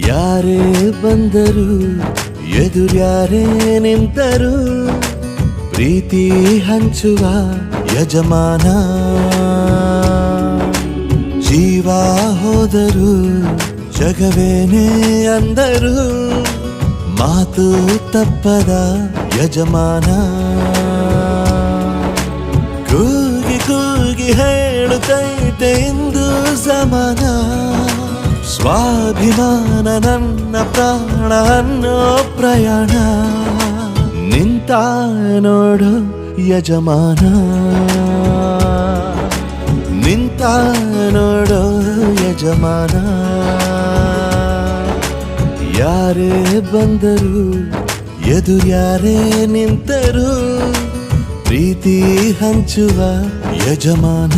ಯಾರೇ ಬಂದರು ಎದುರ್ಯಾರೇ ನಿಂತರು ಪ್ರೀತಿ ಹಂಚುವ ಯಜಮಾನ ಜೀವ ಹೋದರು ಜಗವೇನೇ ಅಂದರು ಮಾತು ತಪ್ಪದ ಯಜಮಾನ ಕೂಗಿ ಕೂಗಿ ಹೇಳುತ್ತೈತೆ ಇಂದು ಸಮಾನ ಸ್ವಾಭಿಮಾನ ನನ್ನ ಪ್ರಾಣ ಅನ್ನೋ ಪ್ರಯಾಣ ನಿಂತ ನೋಡು ಯಜಮಾನ ನಿಂತ ನೋಡು ಯಜಮಾನ ಯಾರೇ ಬಂದರು ಎದುರ್ಯಾರೇ ನಿಂತರು ಪ್ರೀತಿ ಹಂಚುವ ಯಜಮಾನ